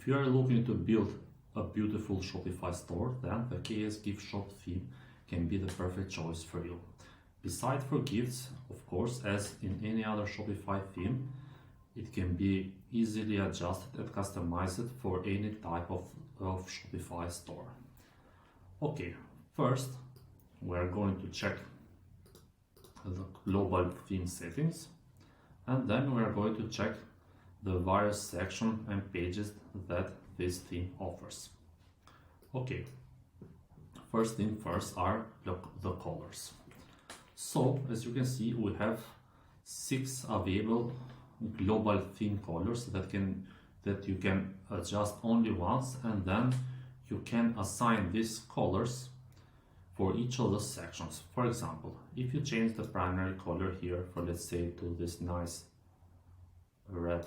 If you are looking to build a beautiful Shopify store, then the GiftShop theme can be the perfect choice for you. Besides for gifts, of course, as in any other Shopify theme, it can be easily adjusted and customized for any type of Shopify store. Okay, first we are going to check the global theme settings, and then we are going to check the various sections and pages that this theme offers. Okay, first thing first are the colors. So as you can see, we have 6 available global theme colors that you can adjust only once, and then you can assign these colors for each of the sections. For example, if you change the primary color here for, let's say, to this nice red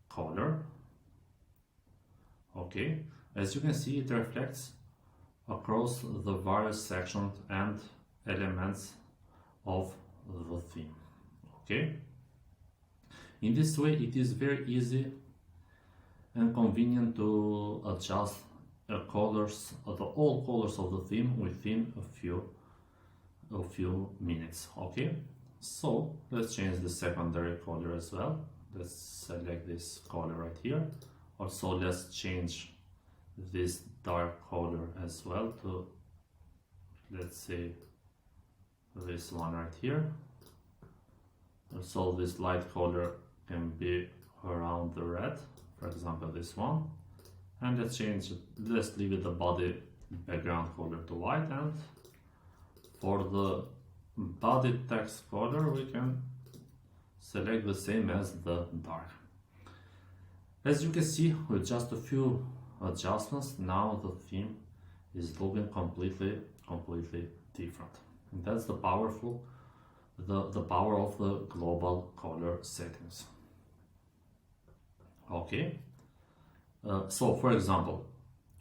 color, okay, as you can see, it reflects across the various sections and elements of the theme. Okay, in this way it is very easy and convenient to adjust colors, all colors of the theme within a few minutes. Okay, so let's change the secondary color as well. Let's select this color right here. Also, let's change this dark color as well to, let's say, this one right here. So this light color can be around the red, for example this one. And let's change it, let's leave it the body background color to white, and for the body text color we can select the same as the dark. As you can see, with just a few adjustments, now the theme is looking completely different. And that's the power of the global color settings. Okay, so for example,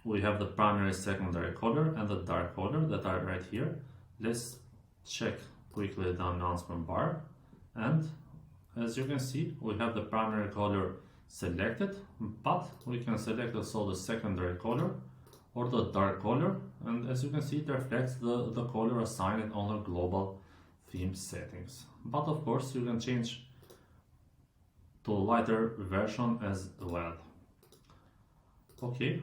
we have the primary, secondary color and the dark color that are right here. Let's check quickly the announcement bar, and as you can see, we have the primary color selected, but we can select also the secondary color or the dark color, and as you can see, it reflects the color assigned on the global theme settings. But of course you can change to a lighter version as well. Okay,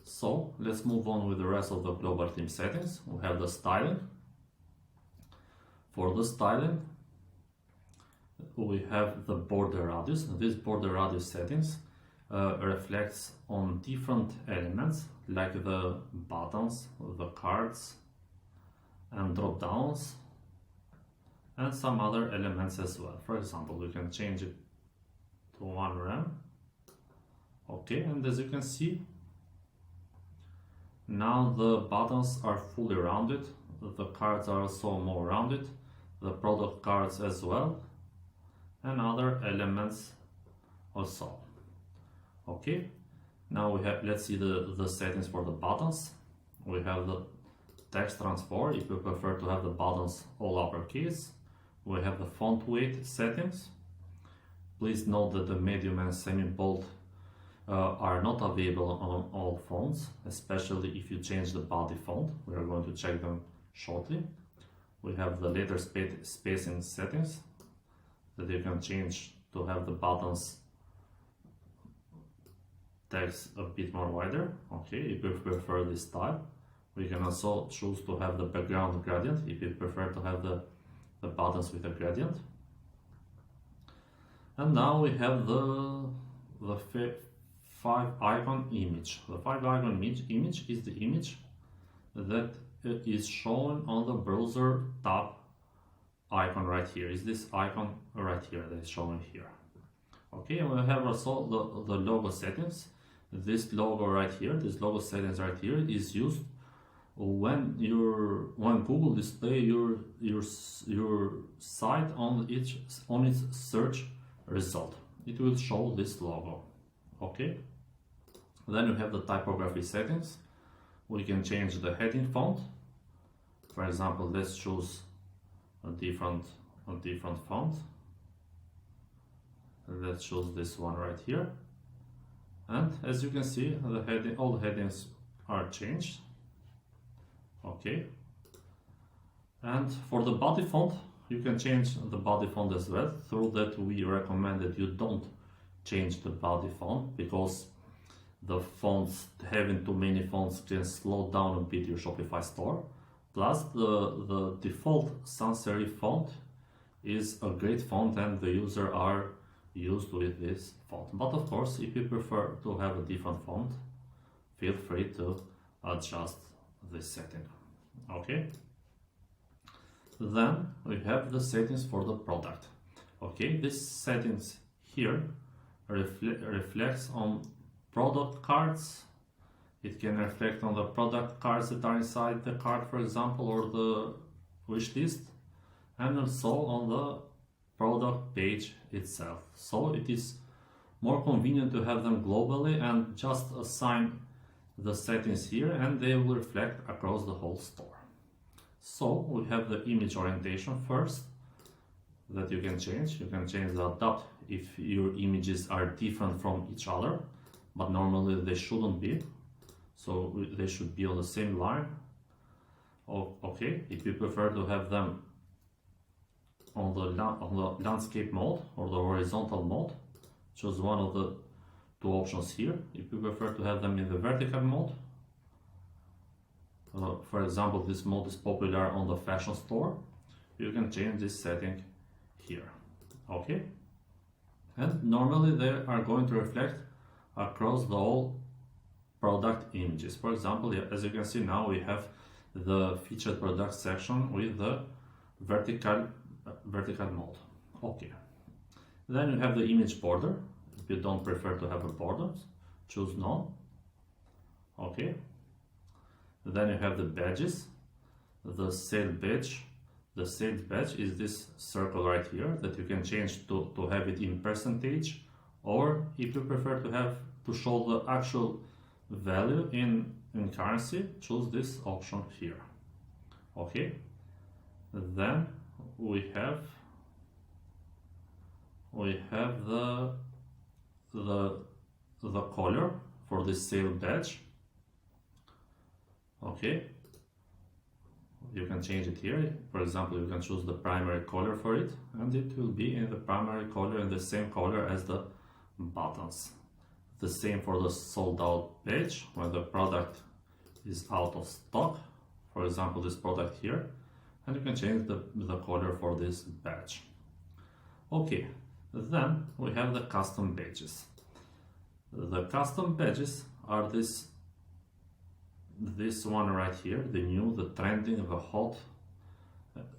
so let's move on with the rest of the global theme settings. We have the styling. For the styling, we have the border radius. This border radius settings reflects on different elements like the buttons, the cards and drop downs, and some other elements as well. For example, we can change it to 1 rem. Okay, and as you can see, now the buttons are fully rounded, the cards are also more rounded, the product cards as well, and other elements also. Okay, now we have, let's see the settings for the buttons. We have the text transport if you prefer to have the buttons all uppercase. We have the font weight settings. Please note that the medium and semi-bold are not available on all fonts, especially if you change the body font. We are going to check them shortly. We have the letter spacing settings that you can change to have the buttons text a bit more wider. Okay, if you prefer this style. We can also choose to have the background gradient if you prefer to have the buttons with a gradient. And now we have the 5 icon image. The 5 icon image is the image that is shown on the browser tab icon right here. Is this icon right here that is shown here. Okay, and we have also the logo settings. This logo right here, this logo settings right here is used when Google display your site on its search result. It will show this logo. Okay, then you have the typography settings. We can change the heading font. For example, let's choose a different font. Let's choose this one right here, And as you can see, all the headings are changed. Okay. And for the body font, you can change the body font as well. Through that, we recommend that you don't change the body font, because the fonts, having too many fonts, can slow down a bit your Shopify store. Plus, the default sans serif font is a great font and the user are used with this font. But of course, if you prefer to have a different font, feel free to adjust this setting. Okay. Then we have the settings for the product. Okay, these settings here reflects on product cards. It can reflect on the product cards that are inside the cart, for example, or the wish list, and also on the product page itself. So it is more convenient to have them globally and just assign the settings here, and they will reflect across the whole store. So we have the image orientation first that you can change. You can change the adapt if your images are different from each other, but normally they shouldn't be. So they should be on the same line. Okay, if you prefer to have them on the landscape mode or the horizontal mode, choose one of the two options here. If you prefer to have them in the vertical mode, for example, this mode is popular on the fashion store, you can change this setting here. Okay, and normally they are going to reflect across the whole product images. For example, as you can see now, we have the featured product section with the vertical mode. Okay, then you have the image border. If you don't prefer to have a border, choose none. Okay, then you have the badges. The sale badge. The sales badge is this circle right here that you can change to have it in percentage, or if you prefer to show the actual value in currency, choose this option here. Okay, then we have the color for this sale badge. Okay, you can change it here. For example, you can choose the primary color for it, and it will be in the primary color and the same color as the buttons. The same for the sold out page when the product is out of stock. For example, this product here, and you can change the color for this badge. Okay, then we have the custom badges. The custom badges are this one right here, the new, the trending, the hot,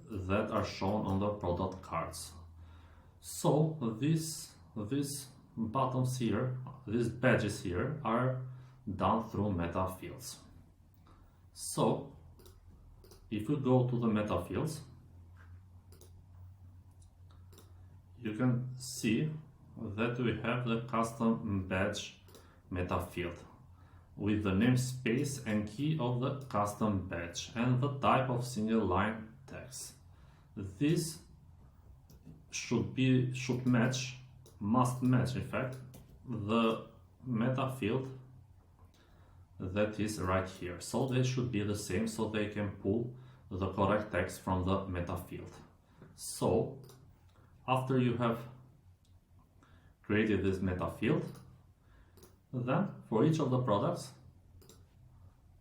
that are shown on the product cards. So these buttons here, these badges here, are done through meta fields. So if you go to the meta fields, you can see that we have the custom badge meta field with the namespace and key of the custom badge and the type of single line text. This must match in fact the meta field that is right here. So they should be the same, so they can pull the correct text from the meta field. So after you have created this meta field, then for each of the products,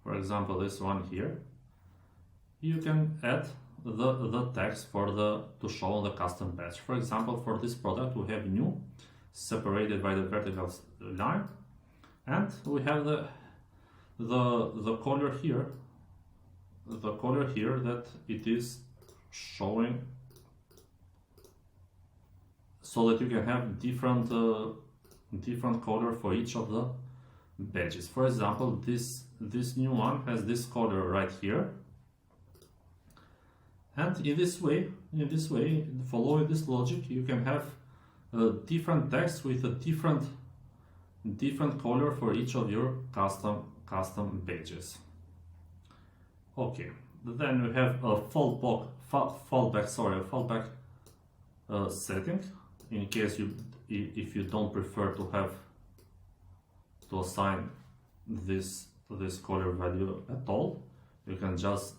for example this one here, you can add the text to show the custom badge. For example, for this product we have new separated by the vertical line, and we have the color here, that it is showing, so that you can have different color for each of the badges. For example, this new one has this color right here, and in this way, following this logic, you can have different text with a different color for each of your custom badges. Okay, then we have a fallback setting in case if you don't prefer to have to assign this color value at all, you can just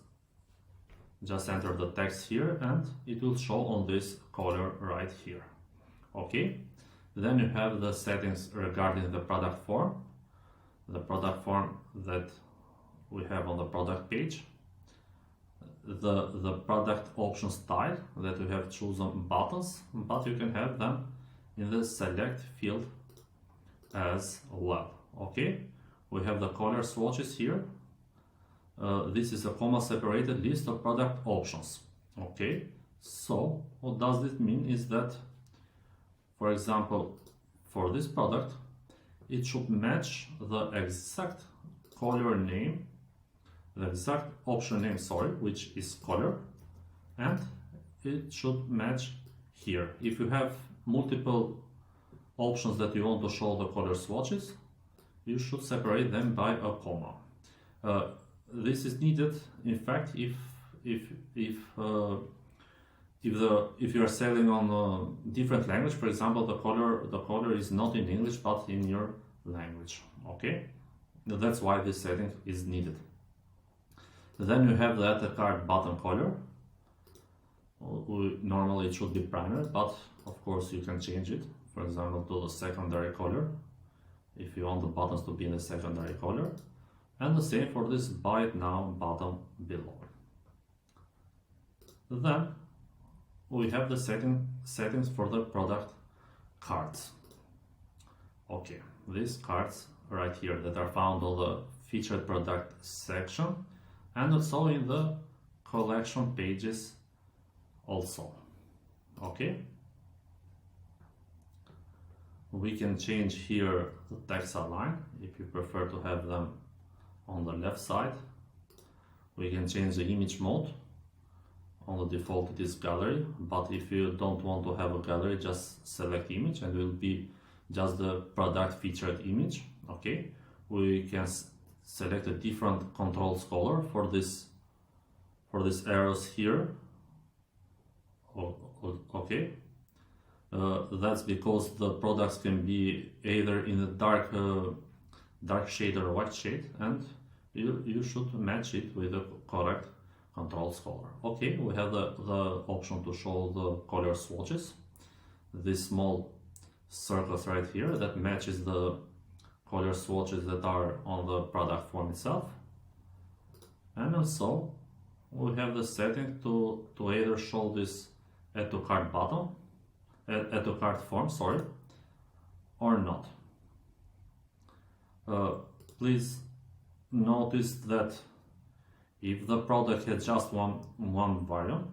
enter the text here and it will show on this color right here. Okay, then you have the settings regarding the product form, that we have on the product page, the product option style that we have chosen buttons, but you can have them in the select field as well. Okay, we have the color swatches here. This is a comma separated list of product options. Okay, so what does this mean is that, for example, for this product, it should match the exact color name, the exact option name, sorry, which is color, and it should match here. If you have multiple options that you want to show the color swatches, you should separate them by a comma. This is needed, in fact, if you are selling on a different language. For example, the color is not in English but in your language. Okay, that's why this setting is needed. Then you have the add to cart button color. Normally it should be primary, but of course you can change it, for example, to the secondary color if you want the buttons to be in the secondary color, and the same for this buy it now button below. Then we have the settings for the product cards. Okay, these cards right here that are found on the featured product section and also in the collection pages also. Okay, we can change here the text align if you prefer to have them on the left side. We can change the image mode. On the default it is gallery, but if you don't want to have a gallery, just select image and it will be just the product featured image. Okay, we can select a different control color for these arrows here. Okay, that's because the products can be either in a dark shade or white shade, and you should match it with the correct control color. Okay, we have the option to show the color swatches, these small circles right here that matches the color swatches that are on the product form itself. And also we have the setting to either show this add to cart button, add to cart form, sorry, or not. Please notice that if the product has just one variant,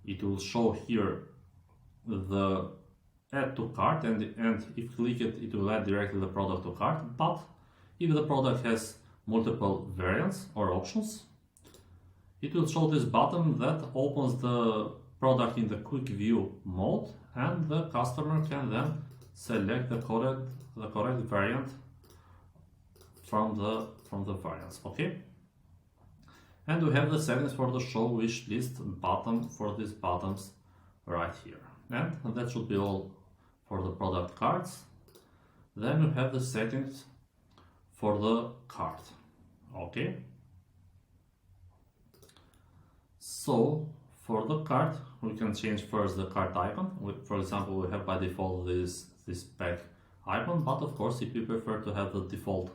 it will show here the add to cart, and if you click it, it will add directly the product to cart. But if the product has multiple variants or options, it will show this button that opens the product in the quick view mode, and the customer can then select the correct variant from the variants. Okay, and we have the settings for the show wish list button for these buttons right here, and that should be all for the product cards. Then we have the settings for the cart. Okay, so for the cart we can change first the cart icon. For example, we have by default this back icon, but of course if you prefer to have the default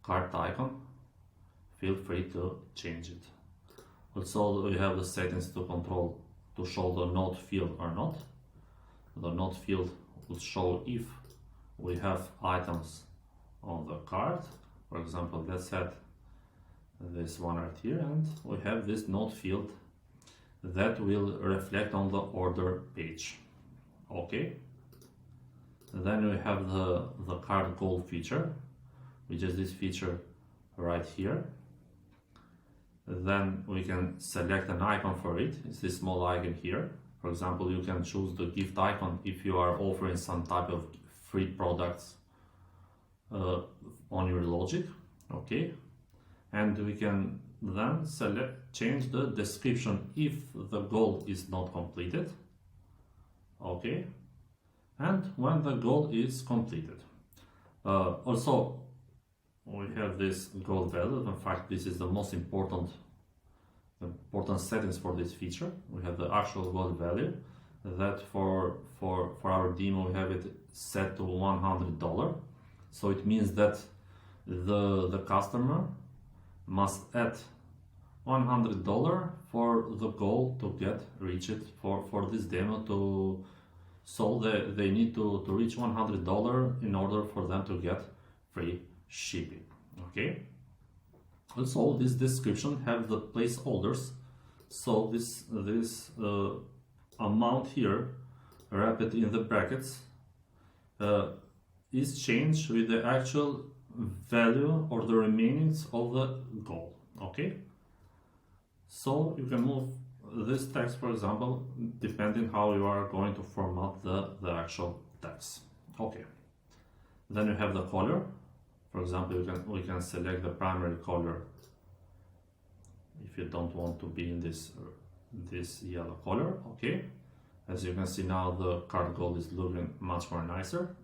cart icon, feel free to change it. Also we have the settings to show the note field or not. The note field will show if we have items on the cart. For example, let's add this one right here, and we have this note field that will reflect on the order page. Okay, then we have the cart goal feature, which is this feature right here. Then we can select an icon for it. It's this small icon here. For example, you can choose the gift icon if you are offering some type of free products on your logic. Okay, and we can then change the description if the goal is not completed. Okay, and when the goal is completed. Also, we have this goal value. In fact, this is the most important settings for this feature. We have the actual goal value that for our demo we have it set to $100. So it means that the customer must add $100 for the goal to get reached for this demo to, so they need to reach $100 in order for them to get free shipping. Okay. Also, this description have the placeholders, so this amount here wrapped in the brackets is changed with the actual value or the remainings of the goal. Okay, so you can move this text, for example, depending how you are going to format the actual text. Okay, then you have the color. For example, we can select the primary color if you don't want to be in this yellow color. Okay, as you can see now, the cart goal is looking much more nicer.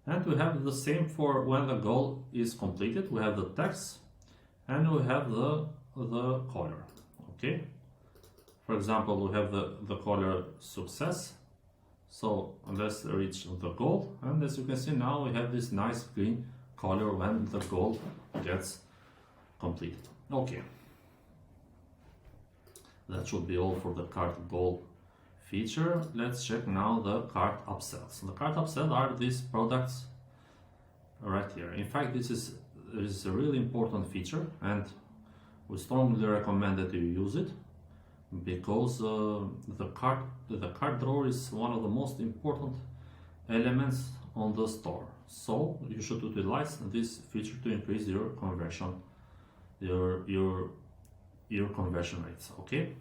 And we have the same for when the goal is completed. We have the text and we have the color. Okay, for example, we have the color success. So let's reach the goal, and as you can see now, we have this nice green color when the goal gets completed. Okay, that should be all for the cart goal feature. Let's check now the cart upsells. The cart upsell are these products right here. In fact, this is a really important feature, and we strongly recommend that you use it, because the cart drawer is one of the most important elements on the store. So you should utilize this feature to increase your conversion, your conversion rates. Okay.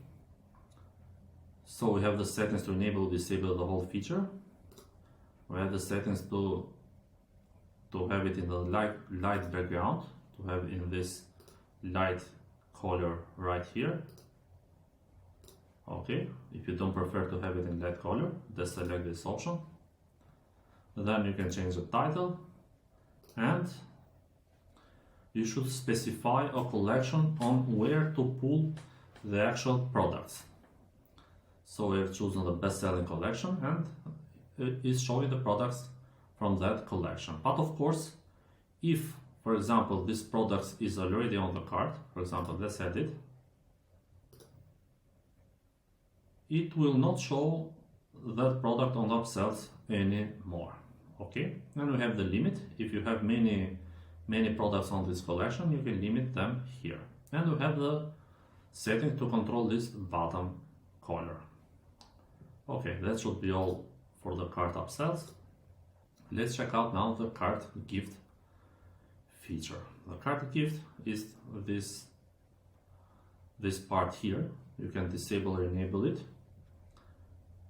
So we have the settings to enable, disable the whole feature. We have the settings to have it in the light background, to have it in this light color right here. Okay, if you don't prefer to have it in light color, just select this option. Then you can change the title, and you should specify a collection on where to pull the actual products. So we have chosen the best-selling collection, and it is showing the products from that collection. But of course, if, for example, this product is already on the cart, for example, let's add it, it will not show that product on the upsells anymore. Okay, and we have the limit. If you have many products on this collection, you can limit them here. And we have the setting to control this bottom color. Okay, that should be all for the cart upsells. Let's check out now the cart gift feature. The cart gift is this part here. You can disable or enable it,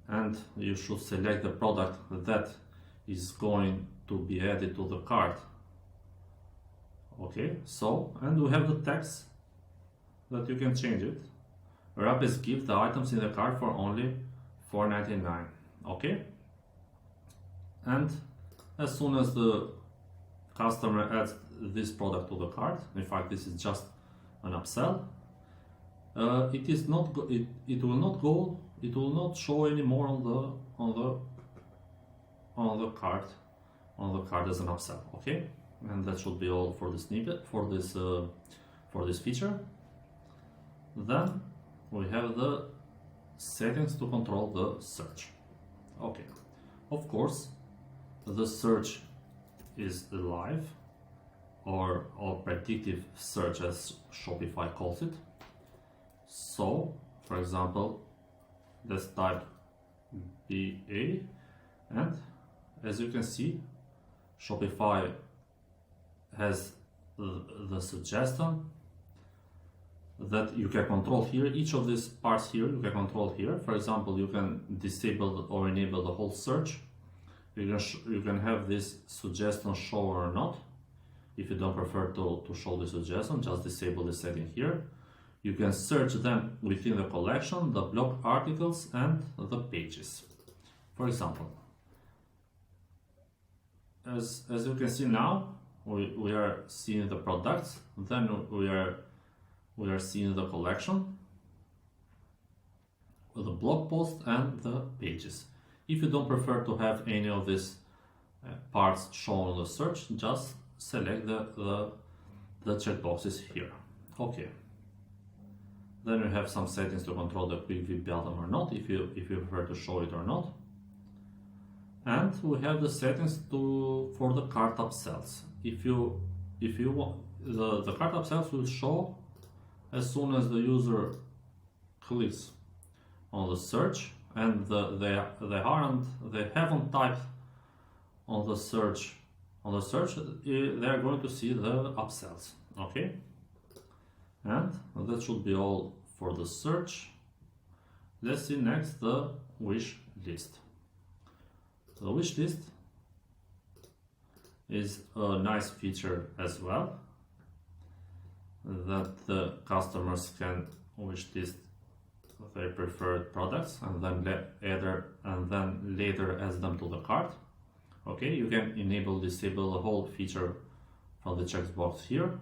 and you should select the product that is going to be added to the cart. Okay, so, and we have the text that you can change it. Wrap as gift the items in the cart for only $4.99. Okay, and as soon as the customer adds this product to the cart, in fact this is just an upsell, it will not show anymore on the cart as an upsell. Okay, and that should be all for the snippet for this feature. Then we have the settings to control the search. Okay, of course the search is live or predictive search, as Shopify calls it. So for example, let's type BA, and as you can see, Shopify has the suggestion that you can control here. Each of these parts here you can control here. For example, you can disable or enable the whole search. You can have this suggestion show or not. If you don't prefer to show the suggestion, just disable the setting here. You can search them within the collection, the blog articles, and the pages. For example, as you can see now, we are seeing the products, then we are seeing the collection, the blog post and the pages. If you don't prefer to have any of these parts shown on the search, just select the checkboxes here. Okay. Then you have some settings to control the quick view button or not, if you prefer to show it or not. And we have the settings for the cart upsells. If you want, the cart upsells will show as soon as the user clicks on the search and they haven't typed on the search, they are going to see the upsells. Okay, and that should be all for the search. Let's see next the wish list. The wish list is a nice feature as well, that the customers can wish list their preferred products and then later add them to the cart. Okay, you can disable the whole feature from the checkbox here.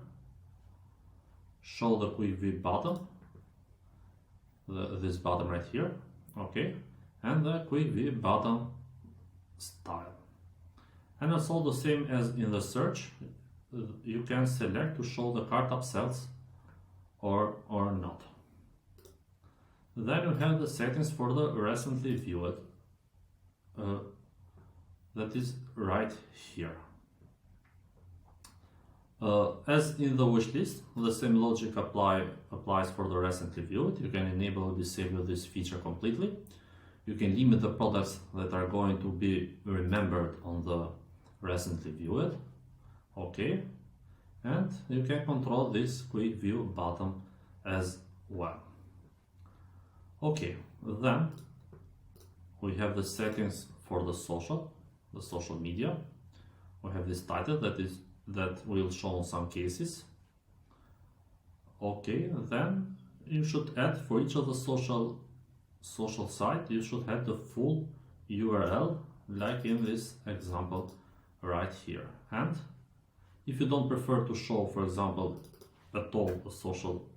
Show the quick view button, this button right here. Okay, and the quick view button style. And also the same as in the search, you can select to show the cart upsells or not. Then you have the settings for the recently viewed, that is right here. As in the wish list, the same logic applies for the recently viewed. You can enable or disable this feature completely. You can limit the products that are going to be remembered on the recently viewed. Okay, and you can control this quick view button as well. Okay, then we have the settings for the social media. We have this title that will show in some cases. Okay, then you should add for each of the social site, you should have the full URL, like in this example right here. And if you don't prefer to show, for example, at all a social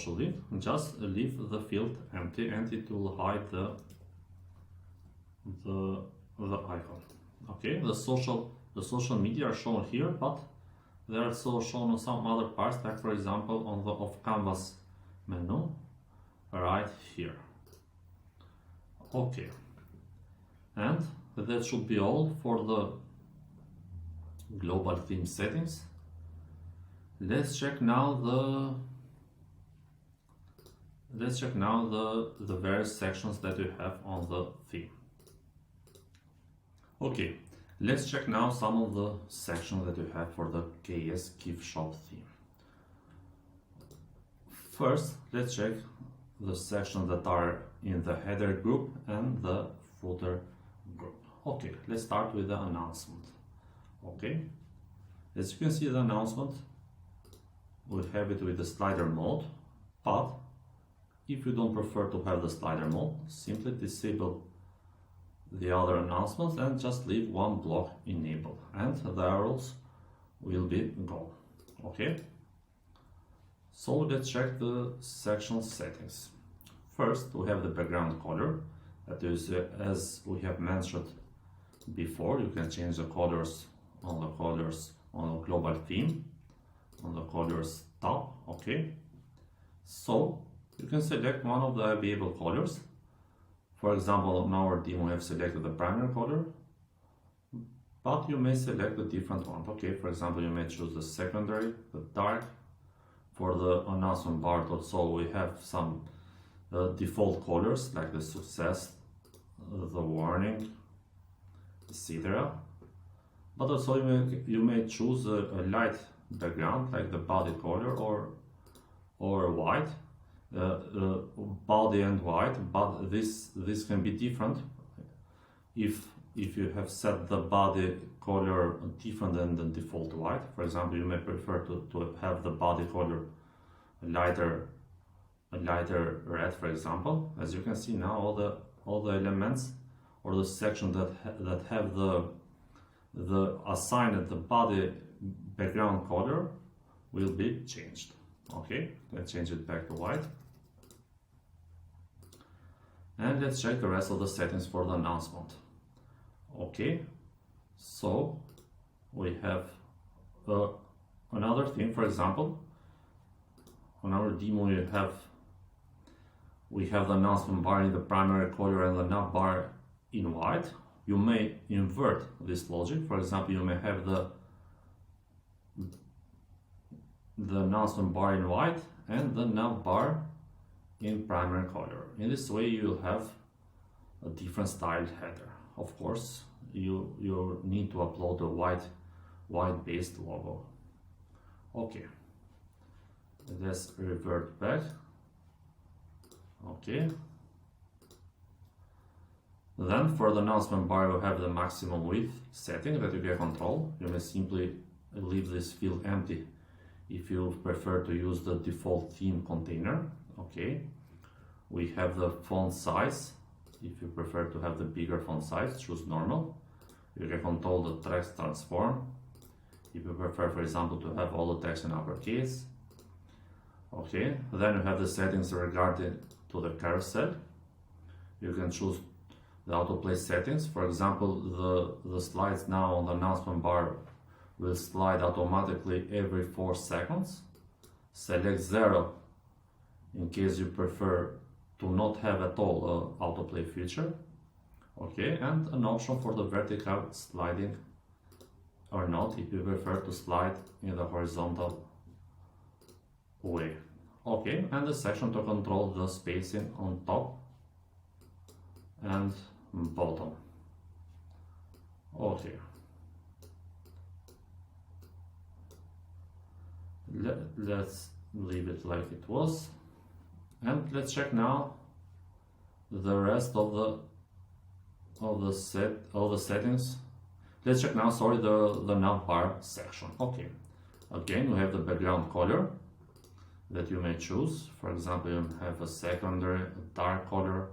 link, just leave the field empty and it will hide the icon. Okay, the social media are shown here, but they are also shown on some other parts, like for example on the off canvas menu right here. Okay, and that should be all for the global theme settings. Let's check now the various sections that we have on the theme. Okay, let's check now some of the sections that we have for the GiftShop theme. First, let's check the sections that are in the header group and the footer group. Okay, let's start with the announcement. Okay, as you can see, the announcement, we have it with the slider mode, but if you don't prefer to have the slider mode, simply disable the other announcements and just leave one block enabled and the arrows will be gone. Okay, so let's check the section settings. First, we have the background color. That is, as we have mentioned before, you can change the colors on the global theme, on the colors tab. Okay, so you can select one of the available colors. For example, on our theme we have selected the primary color, but you may select a different one. Okay, for example, you may choose the secondary, the dark. For the announcement bar also we have some default colors like the success, the warning, etc. But also you may choose a light background like the body color or white. Body and white, but this can be different if you have set the body color different than the default white. For example, you may prefer to have the body color a lighter red, for example. As you can see now, all the elements or the section that have the the assigned the body background color will be changed. Okay, let's change it back to white. And let's check the rest of the settings for the announcement. Okay, so we have another thing. For example, on our demo we have the announcement bar in the primary color and the nav bar in white. You may invert this logic. For example, you may have the announcement bar in white and the nav bar in primary color. In this way you will have a different styled header. Of course, you need to upload a white based logo. Okay, let's revert back. Okay, then for the announcement bar you have the maximum width setting that you can control. You may simply leave this field empty if you prefer to use the default theme container. Okay, we have the font size. If you prefer to have the bigger font size, choose normal. You can control the text transform. If you prefer, for example, to have all the text in uppercase. Okay, then you have the settings regarding to the carousel. You can choose the autoplay settings. For example, the slides now on the announcement bar will slide automatically every 4 seconds. Select 0 in case you prefer to not have at all an autoplay feature. Okay, and an option for the vertical sliding or not if you prefer to slide in the horizontal way. Okay, and the section to control the spacing on top and bottom. Okay, let's leave it like it was, and let's check now the rest of the settings. Let's check now, sorry, the navbar section. Okay, again we have the background color that you may choose. For example, you have a secondary, a dark color,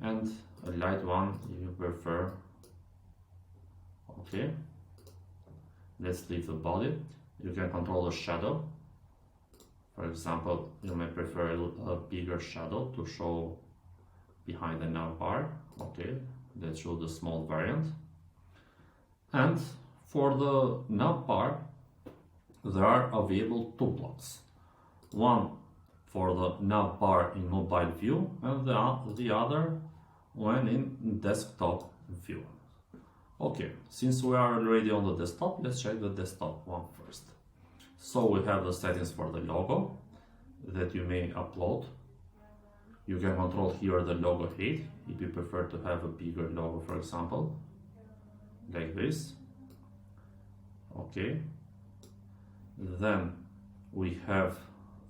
and a light one if you prefer. Okay, let's leave the body. You can control the shadow. For example, you may prefer a bigger shadow to show behind the navbar. Okay, let's show the small variant. And for the navbar, there are available 2 blocks. One for the navbar in mobile view and the other when in desktop view. Okay, since we are already on the desktop, let's check the desktop one first. So we have the settings for the logo that you may upload. You can control here the logo height if you prefer to have a bigger logo, for example, like this. Okay, then we have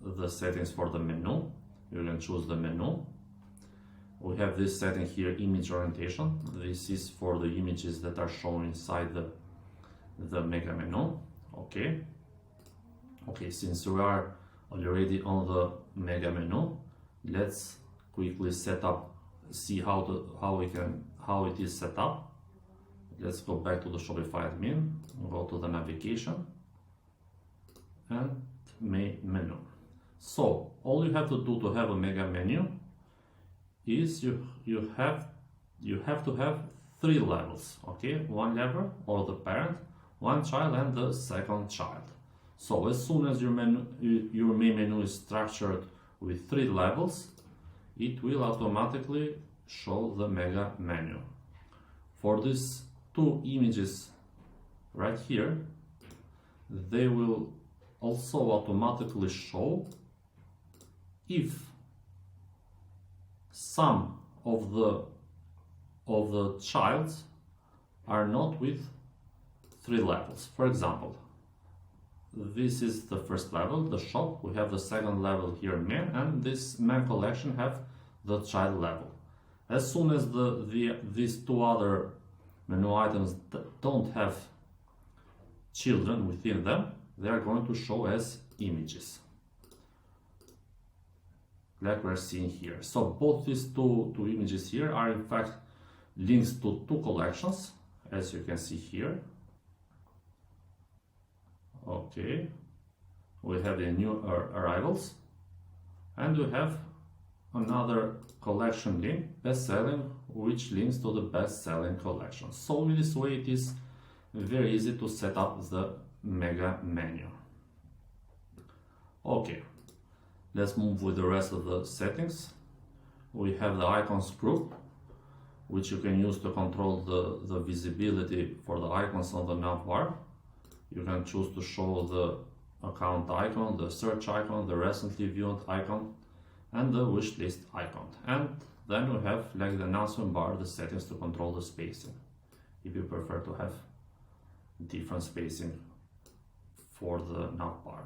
the settings for the menu. You can choose the menu. We have this setting here, image orientation. This is for the images that are shown inside the mega menu. Okay, since we are already on the mega menu, let's quickly see how it is set up. Let's go back to the Shopify Theme, go to the navigation and main menu. So all you have to do to have a mega menu is you have to have 3 levels. Okay, 1 level or the parent, 1 child and the second child. So as soon as your main menu is structured with 3 levels, it will automatically show the mega menu. For these 2 images right here, they will also automatically show if some of the childs are not with 3 levels. For example, this is the first level, the shop. We have the second level here, men, and this men collection have the child level. As soon as these 2 other menu items don't have children within them, they are going to show as images, like we're seeing here. So both these two images here are in fact links to 2 collections, as you can see here. Okay, we have the new arrivals, and we have another collection link, best selling, which links to the best selling collection. So in this way it is very easy to set up the mega menu. Okay, let's move with the rest of the settings. We have the icons group, which you can use to control the visibility for the icons on the navbar. You can choose to show the account icon, the search icon, the recently viewed icon, and the wish list icon. And then we have, like the announcement bar, the settings to control the spacing, if you prefer to have different spacing for the navbar.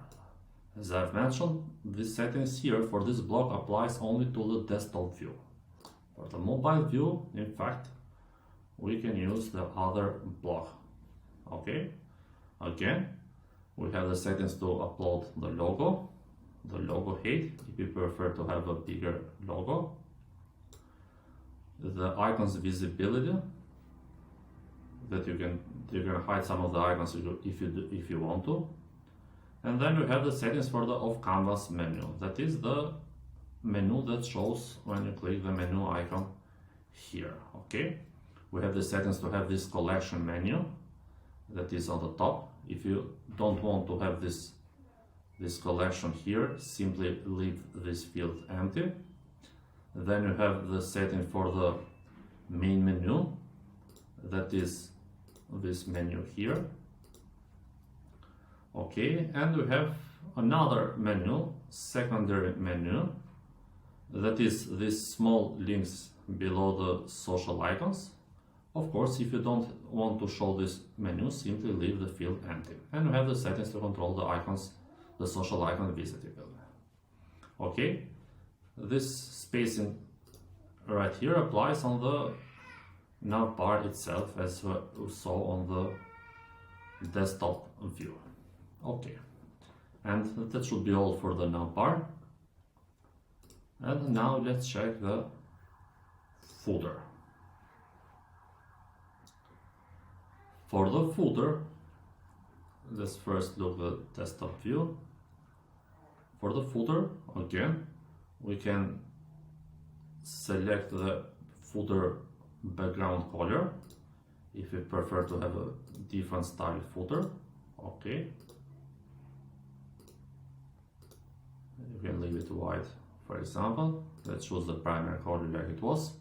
As I've mentioned, these settings here for this block applies only to the desktop view. For the mobile view, in fact, we can use the other block. Okay, again, we have the settings to upload the logo height, if you prefer to have a bigger logo, the icons visibility, that you can hide some of the icons if you want to, and then we have the settings for the off canvas menu. That is the menu that shows when you click the menu icon here. Okay, we have the settings to have this collection menu that is on the top. If you don't want to have this collection here, simply leave this field empty. Then you have the setting for the main menu, that is this menu here. Okay, and we have another menu, secondary menu, that is these small links below the social icons. Of course, if you don't want to show this menu, simply leave the field empty. And we have the settings to control the icons, the social icon visibility. Okay, this spacing right here applies on the navbar itself, as we saw on the desktop view. Okay, and that should be all for the navbar. And now let's check the footer. For the footer, let's first look at the desktop view. For the footer, again, we can select the footer background color if you prefer to have a different style footer. Okay, you can leave it white, for example. Let's choose the primary color like it was.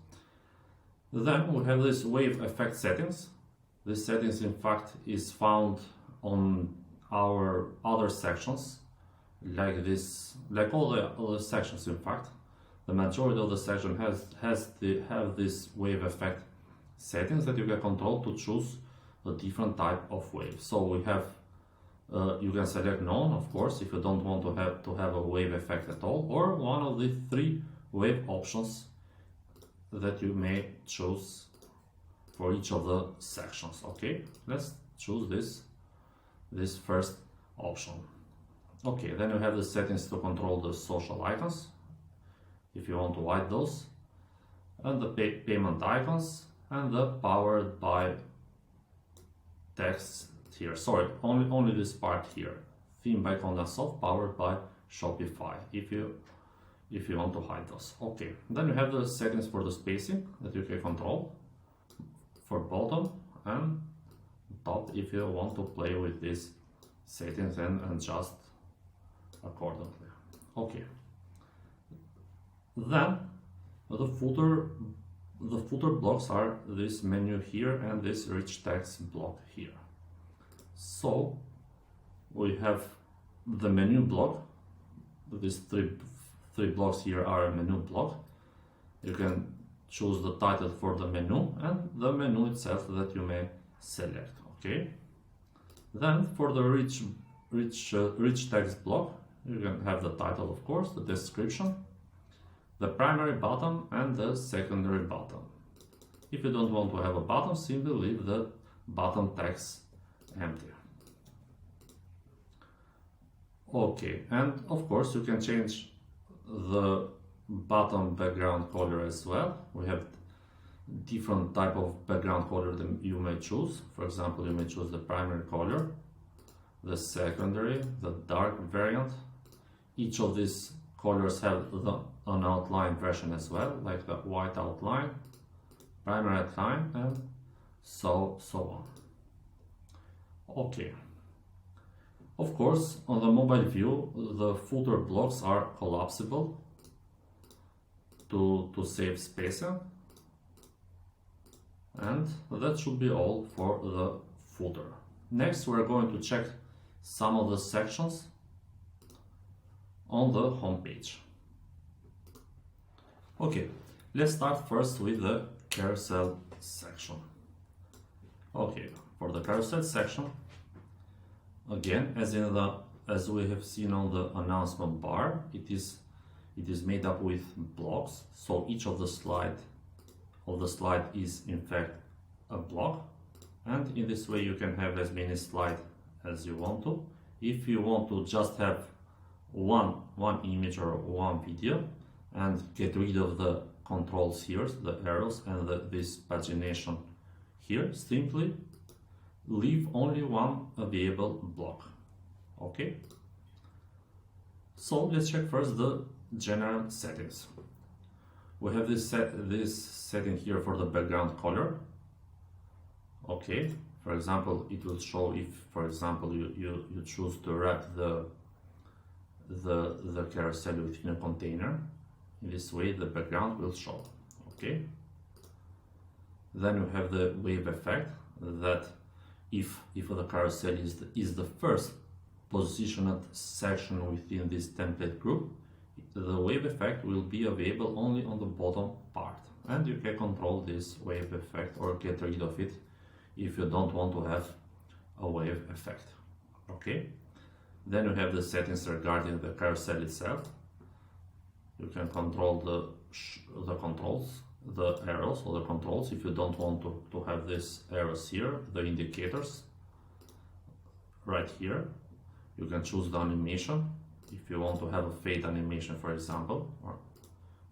Then we have this wave effect settings. This settings, in fact, is found on our other sections, like this, like all the other sections. In fact, the majority of the section have this wave effect settings that you can control to choose a different type of wave. So we have, you can select none, of course, if you don't want to have a wave effect at all, or one of the 3 wave options that you may choose for each of the sections. Okay, let's choose this first option. Okay, then you have the settings to control the social icons, if you want to hide those, and the payment icons, and the powered by text here. Sorry, only this part here. Theme by KondaSoft, powered by Shopify, if you want to hide those. Okay, then you have the settings for the spacing that you can control for bottom and top, if you want to play with these settings and adjust accordingly. Okay, then the footer blocks are this menu here and this rich text block here. So we have the menu block. These three blocks here are a menu block. You can choose the title for the menu and the menu itself that you may select. Okay, then for the rich text block, you can have the title, of course, the description, the primary button and the secondary button. If you don't want to have a button, simply leave the button text empty. Okay, and of course you can change the button background color as well. We have different type of background color that you may choose. For example, you may choose the primary color, the secondary, the dark variant. Each of these colors have an outline version as well, like the white outline, primary outline, and so on. Okay. Of course, on the mobile view, the footer blocks are collapsible to save spacing. And that should be all for the footer. Next, we're going to check some of the sections on the home page. Okay, let's start first with the carousel section. Okay, for the carousel section, again, as we have seen on the announcement bar, it is made up with blocks. So each of the slide is in fact a block, and in this way you can have as many slides as you want to. If you want to just have one image or one video and get rid of the controls here, the arrows, and this pagination here, simply leave only one available block. Okay, so let's check first the general settings. We have this setting here for the background color. Okay, for example, it will show if, for example, you choose to wrap the carousel within a container. In this way, the background will show. Okay. Then we have the wave effect, that if the carousel is the first positioned section within this template group, the wave effect will be available only on the bottom part, and you can control this wave effect or get rid of it if you don't want to have a wave effect. Okay. Then you have the settings regarding the carousel itself. You can control the controls, the arrows or the controls. If you don't want to have these arrows here, the indicators right here, you can choose the animation. If you want to have a fade animation, for example, or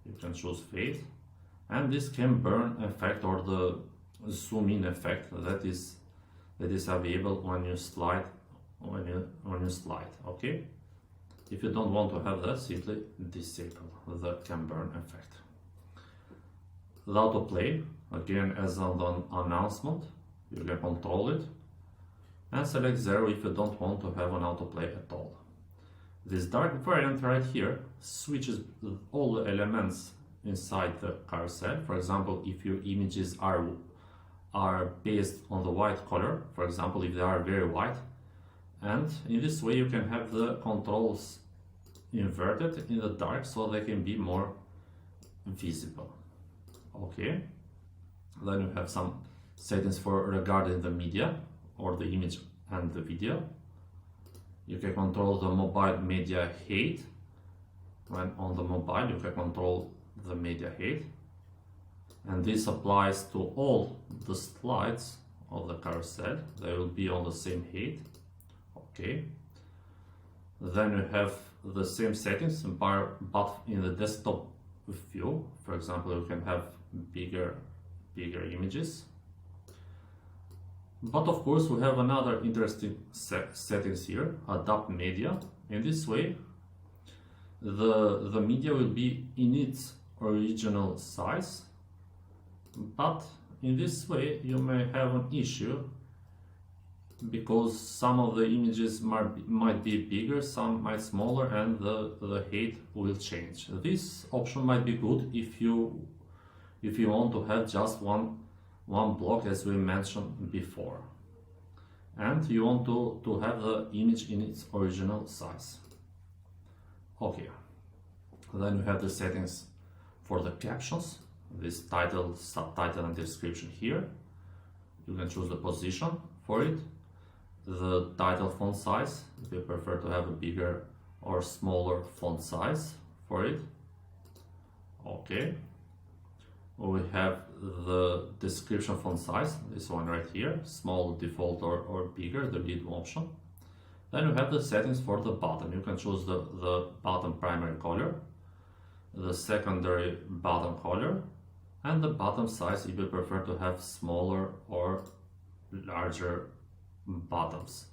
you can choose fade, and this can burn effect or the zoom in effect that is available when you slide. Okay. If you don't want to have that, simply disable the can burn effect. The autoplay, again, as on the announcement, you can control it and select 0 if you don't want to have an autoplay at all. This dark variant right here switches all the elements inside the carousel. For example, if your images are based on the white color, for example, if they are very white, and in this way you can have the controls inverted in the dark so they can be more visible. Okay, then you have some settings for regarding the media or the image and the video. You can control the mobile media height. When on the mobile, you can control the media height, and this applies to all the slides of the carousel. They will be on the same height. Okay. Then you have the same settings, but in the desktop view. For example, you can have bigger images. But of course, we have another interesting settings here, adapt media. In this way, the media will be in its original size, but in this way you may have an issue because some of the images might be bigger, some might smaller, and the height will change. This option might be good if you want to have just one block, as we mentioned before, and you want to have the image in its original size. Okay, then you have the settings for the captions, this title, subtitle, and description here. You can choose the position for it, the title font size, if you prefer to have a bigger or smaller font size for it. Okay, we have the description font size, this one right here, small, default, or bigger, the lead option. Then you have the settings for the button. You can choose the button primary color, the secondary button color, and the bottom size if you prefer to have smaller or larger bottoms.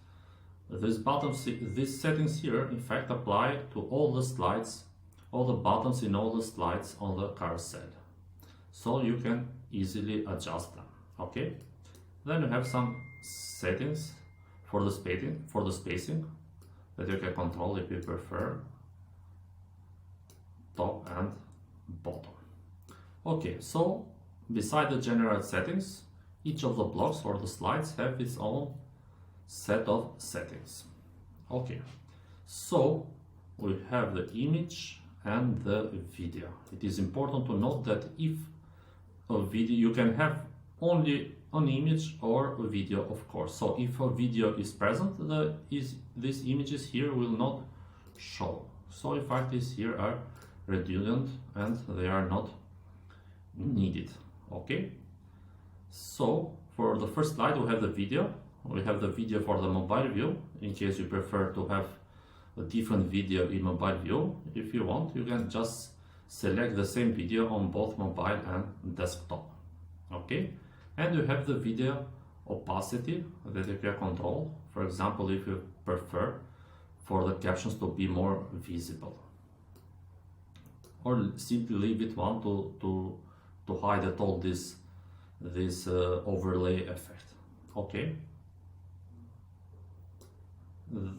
These settings here in fact apply to all the slides, all the buttons in all the slides on the carousel, so you can easily adjust them. Okay, then you have some settings for the spacing that you can control if you prefer, top and bottom. Okay, so beside the general settings, each of the blocks or the slides have its own set of settings. Okay, so we have the image and the video. It is important to note that if a video, you can have only an image or a video, of course. So if a video is present, these images here will not show. So in fact these here are redundant and they are not needed. Okay, so for the first slide we have the video. We have the video for the mobile view, in case you prefer to have a different video in mobile view. If you want, you can just select the same video on both mobile and desktop. Okay, and you have the video opacity that you can control. For example, if you prefer for the captions to be more visible, or simply leave it one to hide at all this overlay effect. Okay,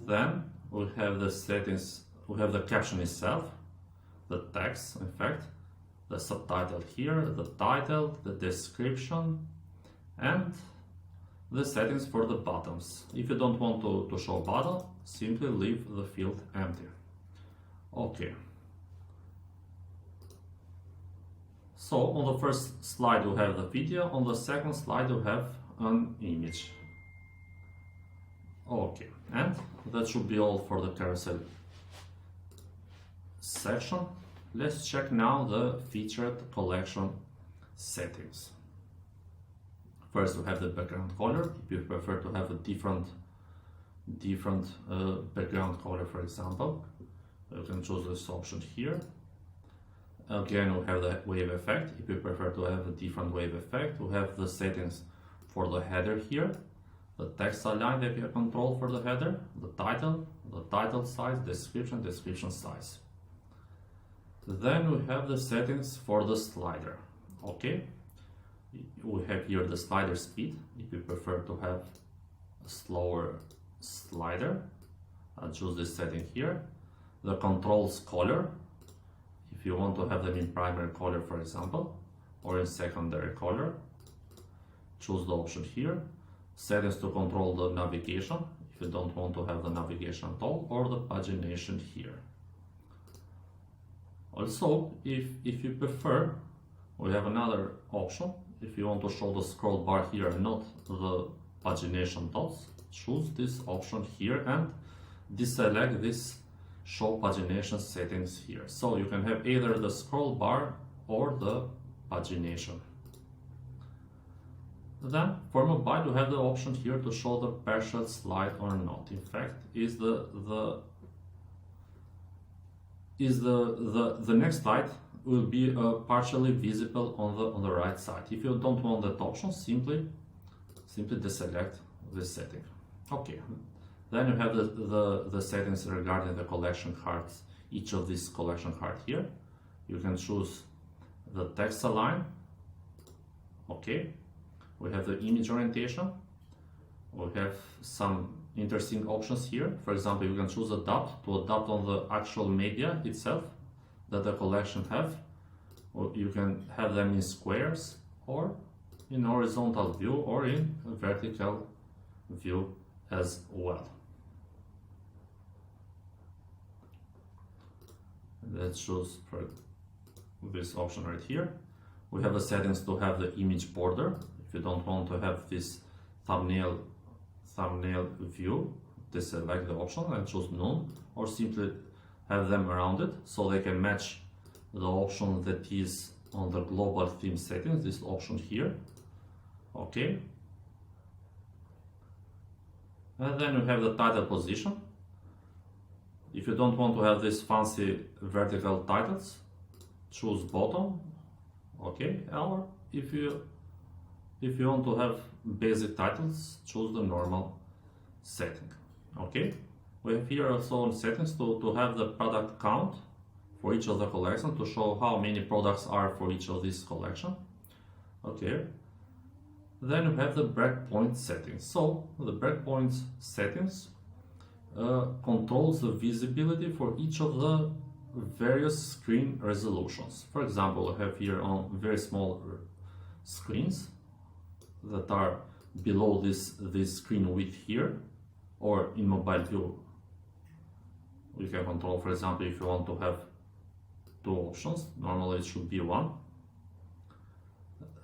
then we have the settings, we have the caption itself, the text, in fact, the subtitle here, the title, the description, and the settings for the buttons. If you don't want to show button, simply leave the field empty. Okay. So on the first slide we have the video, on the second slide we have an image. Okay, and that should be all for the carousel section. Let's check now the featured collection settings. First we have the background color. If you prefer to have a different background color, for example, you can choose this option here. Again, we have the wave effect. If you prefer to have a different wave effect, we have the settings for the header here, the text align that you control for the header, the title size, description size. Then we have the settings for the slider. Okay, we have here the slider speed. If you prefer to have a slower slider, I'll choose this setting here. The controls color, if you want to have them in primary color, for example, or in secondary color, choose the option here. Settings to control the navigation, if you don't want to have the navigation at all, or the pagination here. Also, if you prefer, we have another option. If you want to show the scroll bar here and not the pagination dots, choose this option here and deselect this show pagination settings here. So you can have either the scroll bar or the pagination. Then for mobile you have the option here to show the partial slide or not. In fact, is the next slide will be partially visible on the right side. If you don't want that option, simply deselect this setting. Okay, then you have the settings regarding the collection cards. Each of these collection cards here, you can choose the text align. Okay, we have the image orientation. We have some interesting options here. For example, you can choose adapt to adapt on the actual media itself that the collection have, or you can have them in squares or in horizontal view or in a vertical view as well. Let's choose for this option right here. We have the settings to have the image border. If you don't want to have this thumbnail view, deselect the option and choose none, or simply have them around it so they can match the option that is on the global theme settings, this option here. Okay, and then we have the title position. If you don't want to have these fancy vertical titles, choose bottom Okay, or if you want to have basic titles, choose the normal setting. Okay, we have here also settings to have the product count for each of the collection, to show how many products are for each of these collection. Okay, then we have the breakpoint settings. So the breakpoint settings controls the visibility for each of the various screen resolutions. For example, I have here on very small screens that are below this screen width here, or in mobile view we can control, for example, if you want to have two options, normally it should be one.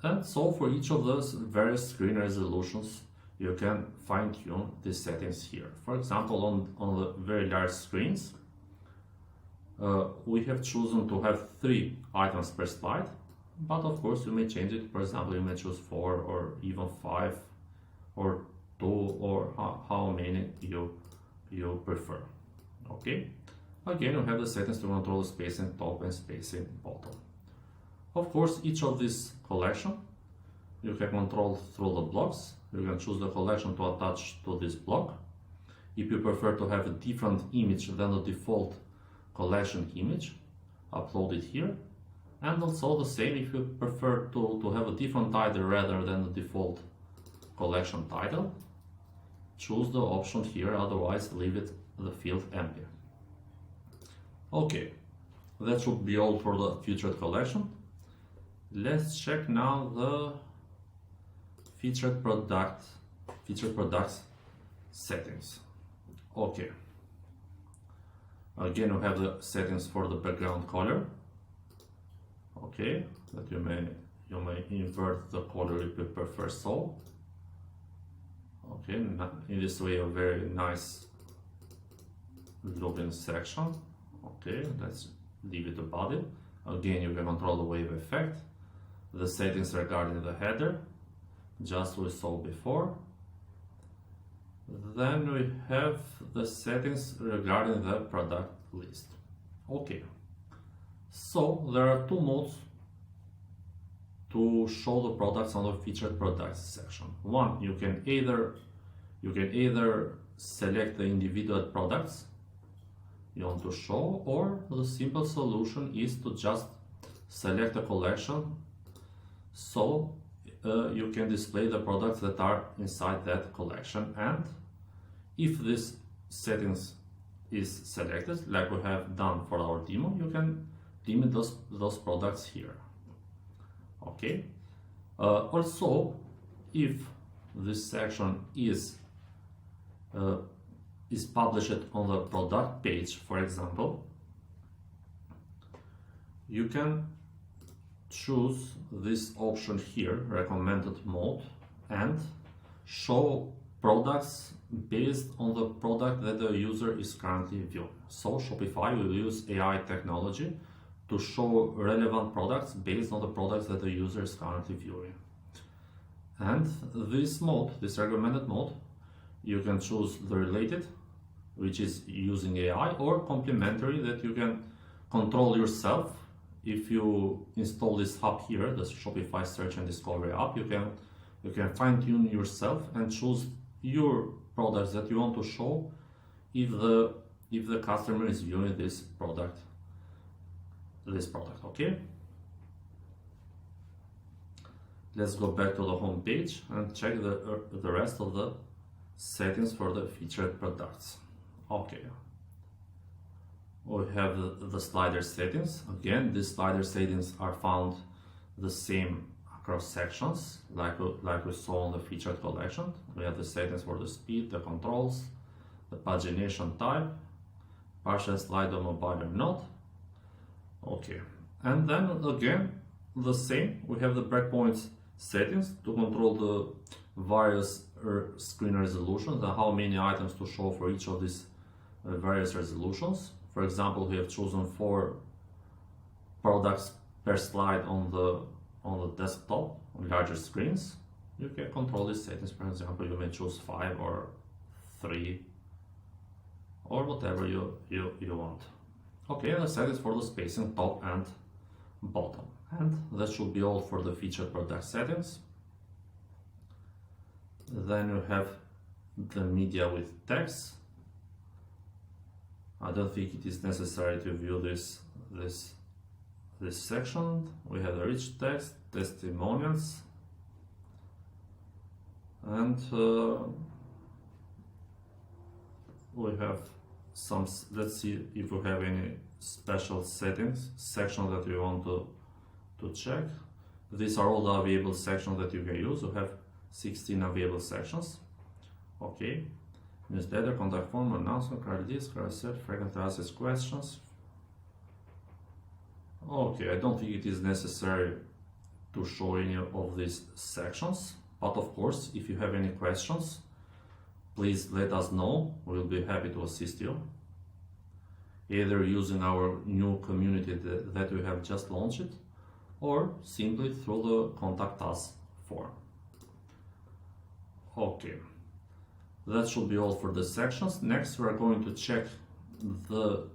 And so for each of those various screen resolutions you can fine-tune these settings here. For example, on the very large screens we have chosen to have 3 items per slide, but of course you may change it. For example, you may choose 4 or even 5 or 2, or how many you prefer. Okay, again you have the settings to control spacing top and spacing bottom. Of course, each of these collection you can control through the blocks. You can choose the collection to attach to this block. If you prefer to have a different image than the default collection image, upload it here. And also the same if you prefer to have a different title rather than the default collection title, choose the option here, otherwise leave the field empty. Okay, that should be all for the featured collection. Let's check now the featured products settings. Okay, again we have the settings for the background color. Okay, that you may invert the color if you prefer so. Okay, in this way a very nice looking section. Okay, let's leave it a body. Again, you can control the wave effect, the settings regarding the header, just we saw before. Then we have the settings regarding the product list. Okay, so there are 2 modes to show the products on the featured products section. One, you can either select the individual products you want to show, or the simple solution is to just select a collection so you can display the products that are inside that collection. And if this settings is selected, like we have done for our demo, you can limit those products here. Okay, also if this section is published on the product page, for example, you can choose this option here, recommended mode, and show products based on the product that the user is currently viewing. So Shopify will use AI technology to show relevant products based on the products that the user is currently viewing. And this mode, this recommended mode, you can choose the related, which is using AI, or complementary, that you can control yourself. If you install this hub here, the Shopify Search and Discovery app, you can fine-tune yourself and choose your products that you want to show if the customer is viewing this product. Okay, let's go back to the home page and check the rest of the settings for the featured products. Okay, we have the slider settings. Again, these slider settings are found the same across sections like we saw on the featured collection. We have the settings for the speed, the controls, the pagination type, partial slide on mobile or not. Okay, and then again the same, we have the breakpoints settings to control the various screen resolutions and how many items to show for each of these various resolutions. For example, we have chosen 4 products per slide on the desktop on larger screens. You can control these settings. For example, you may choose 5 or 3 or whatever you want. Okay, the settings for the spacing top and bottom. And that should be all for the featured product settings. Then you have the media with text. I don't think it is necessary to view this section. We have the rich text, testimonials, and we have some. Let's see if we have any special settings section that we want to check. These are all the available sections that you can use. We have 16 available sections. Okay. Newsletter, contact form, announcement, card list, carousel, frequently asked questions. Okay, I don't think it is necessary to show any of these sections, but of course, if you have any questions, please let us know. We'll be happy to assist you, either using our new community that we have just launched, or simply through the contact us form. Okay. That should be all for the sections. Next, we are going to check the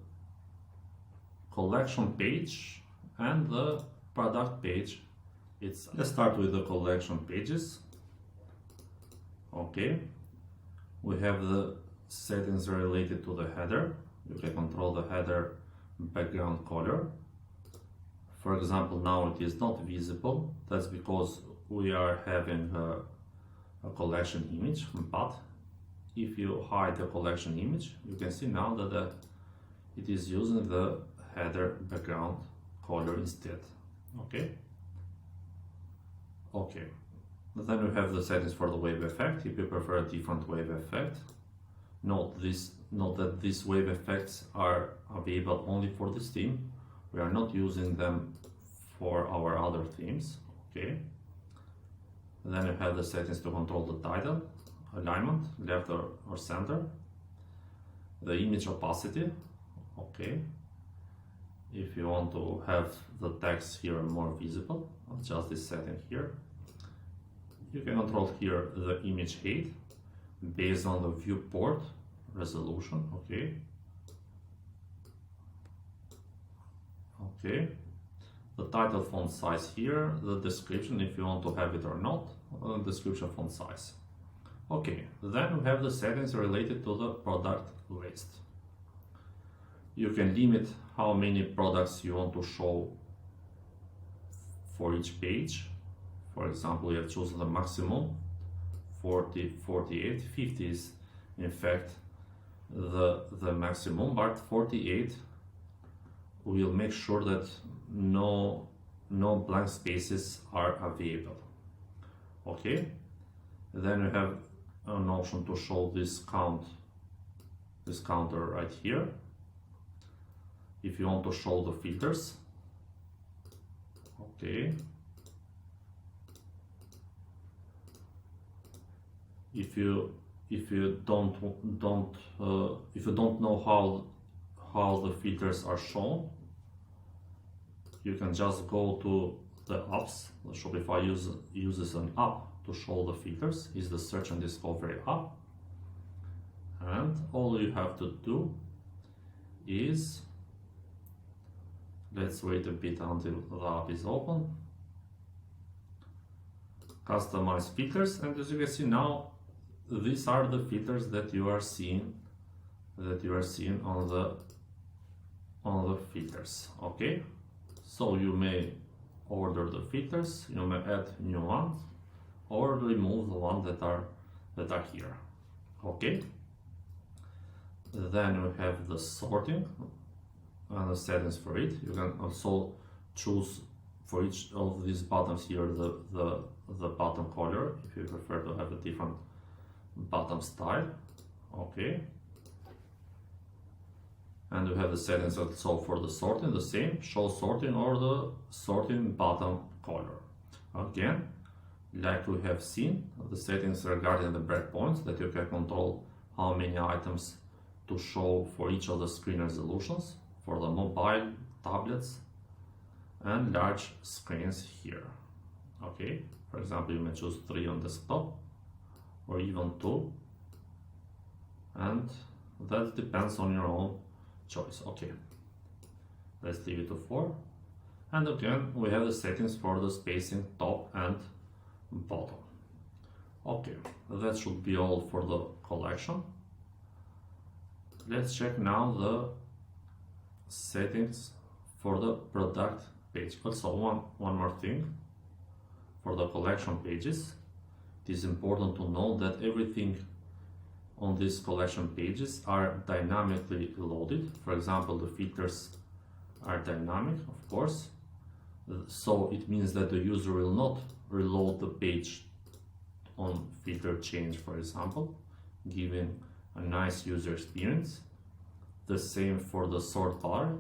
collection page and the product page. Let's start with the collection pages. Okay, we have the settings related to the header. You can control the header background color. For example, now it is not visible. That's because we are having a collection image, but if you hide the collection image, you can see now that it is using the header background color instead. Okay. Okay. Then we have the settings for the wave effect. If you prefer a different wave effect, note that these wave effects are available only for this theme. We are not using them for our other themes. Okay. Then you have the settings to control the title, alignment, left or center, the image opacity. Okay. If you want to have the text here more visible, adjust this setting here. You can control here the image height based on the viewport resolution. Okay. Okay. The title font size here, the description if you want to have it or not, description font size. Okay, then we have the settings related to the product list. You can limit how many products you want to show for each page. For example, you have chosen the maximum 40, 48, 50 is in fact the maximum, but 48 will make sure that no blank spaces are available. Okay, then we have an option to show this counter right here. If you want to show the filters, okay. If you don't know how the filters are shown, you can just go to the apps. The Shopify uses an app to show the filters. It's the search and discovery app, and all you have to do is, let's wait a bit until the app is open, customize filters, and as you can see now, these are the filters that you are seeing on the filters. Okay, so you may order the filters, you may add new ones, or remove the ones that are here. Okay, then we have the sorting and the settings for it. You can also choose for each of these buttons here the button color if you prefer to have a different button style. Okay, and we have the settings also for the sorting, the same, show sorting or the sorting button color. Again, like we have seen, the settings regarding the breakpoints, that you can control how many items to show for each of the screen resolutions for the mobile, tablets, and large screens here. Okay, for example, you may choose 3 on desktop or even 2, and that depends on your own choice. Okay, let's leave it to 4, And again, we have the settings for the spacing top and bottom. Okay, that should be all for the collection. Let's check now the settings for the product page. Also, one more thing for the collection pages. It is important to know that everything on these collection pages are dynamically loaded. For example, the filters are dynamic, of course. So it means that the user will not reload the page on filter change, for example, giving a nice user experience. The same for the sort color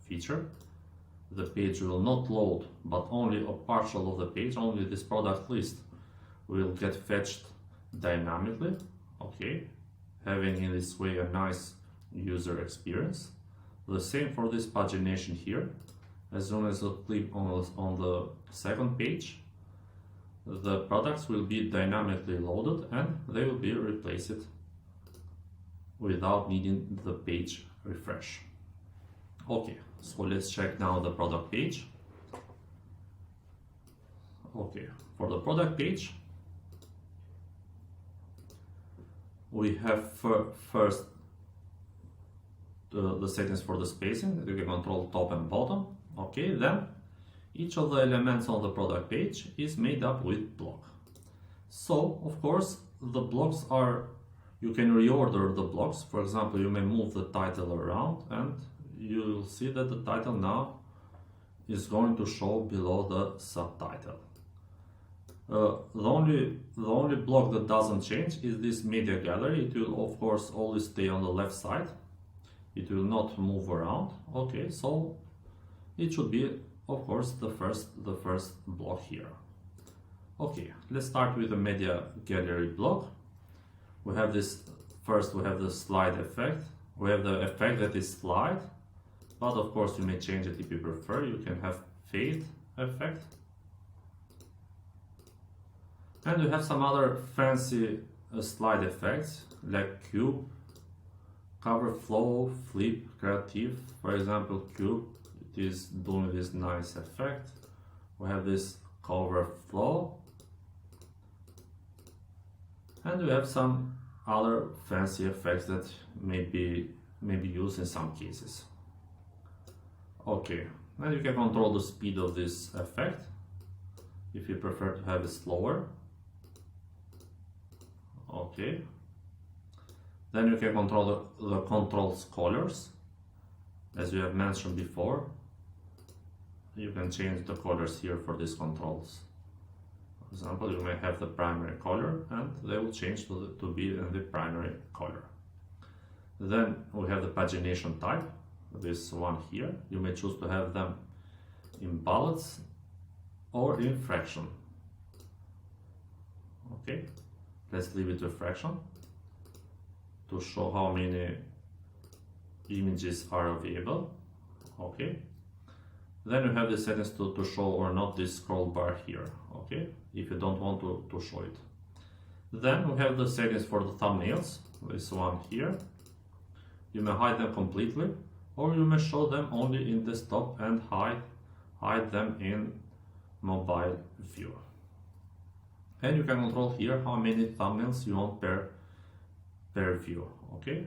feature. The page will not load, but only a partial of the page, only this product list will get fetched dynamically. Okay, having in this way a nice user experience. The same for this pagination here. As soon as you click on the second page, the products will be dynamically loaded and they will be replaced without needing the page refresh. Okay, so let's check now the product page. Okay, for the product page, we have first the settings for the spacing. You can control top and bottom. Okay, then each of the elements on the product page is made up with block. So, of course, the blocks are, you can reorder the blocks. For example, you may move the title around and you will see that the title now is going to show below the subtitle. The only block that doesn't change is this media gallery. It will of course always stay on the left side. It will not move around. Okay, so it should be of course the first block here. Okay, let's start with the media gallery block. We have this first. We have the slide effect. We have the effect that is slide, but of course you may change it if you prefer. You can have fade effect. And we have some other fancy slide effects like cube, cover flow, flip, creative. For example, cube, it is doing this nice effect. We have this cover flow. And we have some other fancy effects that may be used in some cases. Okay, and you can control the speed of this effect if you prefer to have it slower. Okay, then you can control the controls colors. As you have mentioned before, you can change the colors here for these controls. For example, you may have the primary color and they will change to be in the primary color. Then we have the pagination type, this one here. You may choose to have them in bullets or in fraction. Okay. Let's leave it to fraction to show how many images are available. Okay. Then you have the settings to show or not this scroll bar here. Okay. If you don't want to show it. Then we have the settings for the thumbnails. This one here. You may hide them completely or you may show them only in desktop and hide them in mobile view. And you can control here how many thumbnails you want per view. Okay.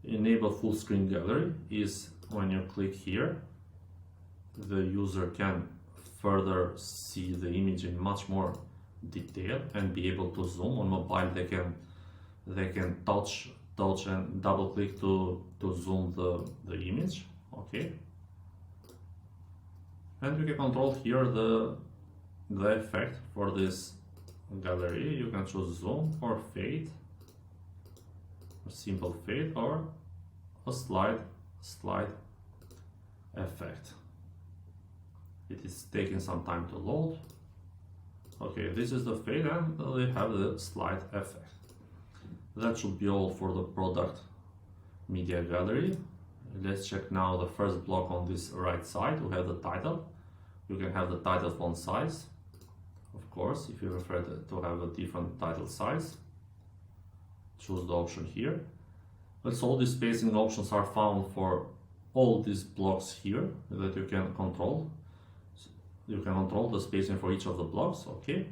Enable full screen gallery is when you click here, the user can further see the image in much more detail and be able to zoom. On mobile they can touch and double click to zoom the image. Okay. And you can control here the effect for this gallery. You can choose zoom or fade, or simple fade, or a slide effect. It is taking some time to load. Okay, this is the fade and they have the slide effect. That should be all for the product media gallery. Let's check now the first block on this right side. We have the title. You can have the title font size, of course, if you prefer to have a different title size. Choose the option here. Also, all these spacing options are found for all these blocks here that you can control. You can control the spacing for each of the blocks, okay?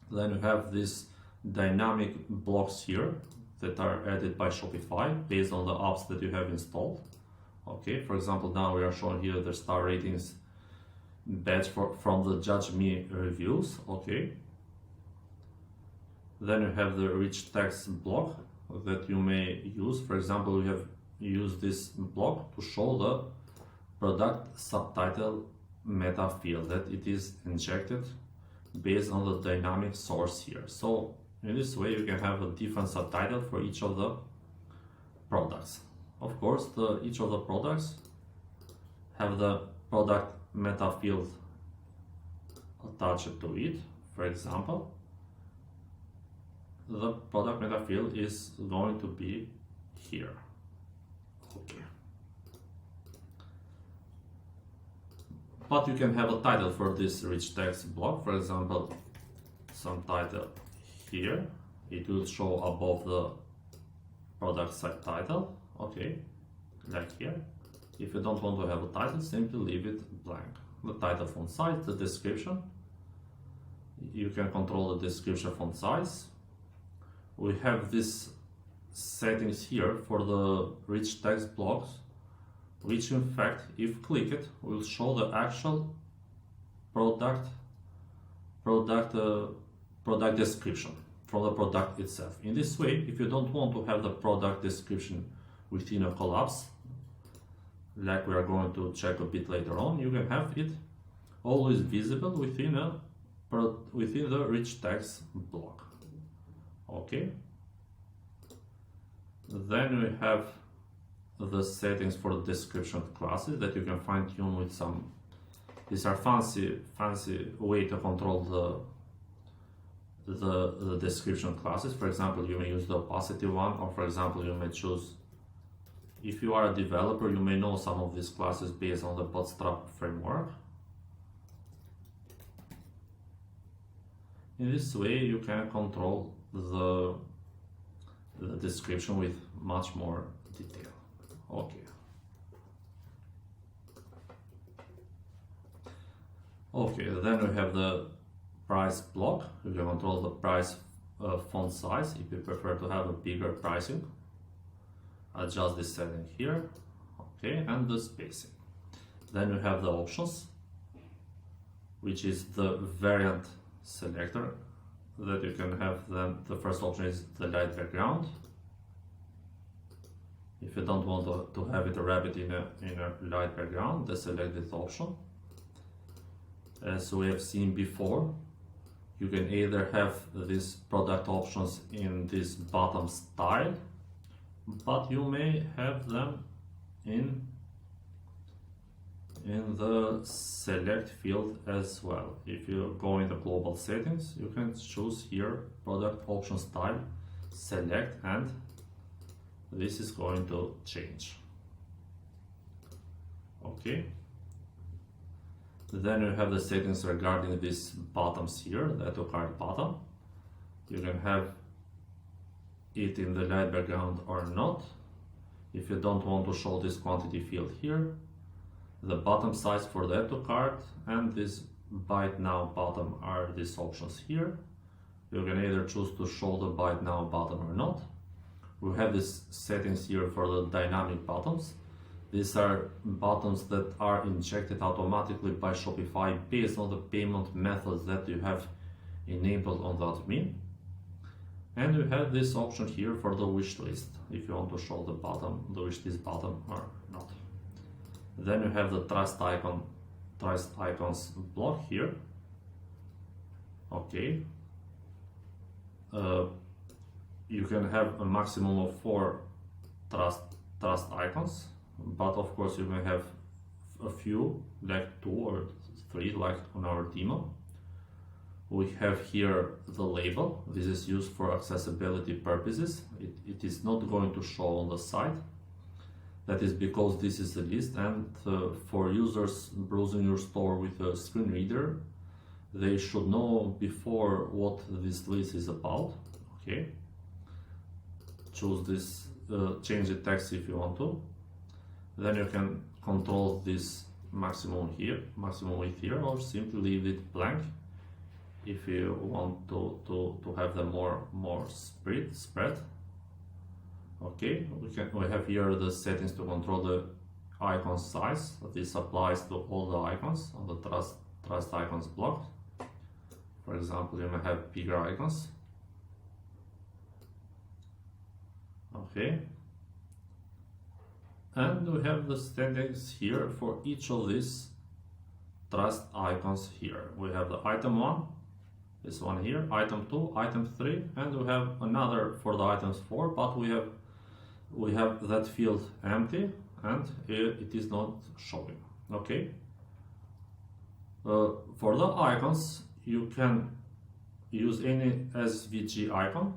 Then you have these dynamic blocks here that are added by Shopify based on the apps that you have installed. Okay, for example, now we are showing here the star ratings badge from the Judge Me reviews, okay? Then you have the rich text block that you may use. For example, we have used this block to show the product subtitle meta field that it is injected based on the dynamic source here. So in this way you can have a different subtitle for each of the products. Of course, each of the products have the product meta field attached to it. For example, the product meta field is going to be here. Okay. But you can have a title for this rich text block. For example, some title here. It will show above the product subtitle. Okay, like here. If you don't want to have a title, simply leave it blank. The title font size, the description. You can control the description font size. We have these settings here for the rich text blocks, which in fact, if clicked, will show the actual product description from the product itself. In this way, if you don't want to have the product description within a collapse, like we are going to check a bit later on, you can have it always visible within the rich text block. Okay. Then we have the settings for the description classes that you can fine tune with some. These are fancy way to control the description classes. For example, you may use the opacity one, or for example, you may choose. If you are a developer, you may know some of these classes based on the Bootstrap framework. In this way, you can control the description with much more detail. Okay. Okay, then we have the price block. You can control the price font size if you prefer to have a bigger pricing. Adjust this setting here. Okay, and the spacing. Then you have the options, which is the variant selector that you can have. Then the first option is the light background. If you don't want to have it a rabbit in a light background, deselect this option. As we have seen before, you can either have these product options in this bottom style, but you may have them in the select field as well. If you go in the global settings, you can choose here product option style, select, and this is going to change. Okay. Then you have the settings regarding these bottoms here, the add to cart bottom. You can have it in the light background or not. If you don't want to show this quantity field here, the bottom size for the add to cart and this buy it now bottom are these options here. You can either choose to show the buy it now bottom or not. We have these settings here for the dynamic buttons. These are buttons that are injected automatically by Shopify based on the payment methods that you have enabled on the admin. And we have this option here for the wish list, if you want to show the wish list button or not. Then you have the trust icons block here. Okay. You can have a maximum of 4 trust icons, but of course you may have a few, like 2 or 3, like on our demo. We have here the label. This is used for accessibility purposes. It is not going to show on the site. That is because this is a list, and for users browsing your store with a screen reader, they should know before what this list is about. Okay. Choose this, change the text if you want to. Then you can control this maximum width here, or simply leave it blank if you want to have the more spread. Okay, we have here the settings to control the icon size. This applies to all the icons on the trust icons block. For example, you may have bigger icons. Okay, and we have the settings here for each of these trust icons here. We have the item 1, this one here, item 2, item 3, and we have another for the items 4, but we have that field empty and it is not showing. Okay, for the icons you can use any SVG icon.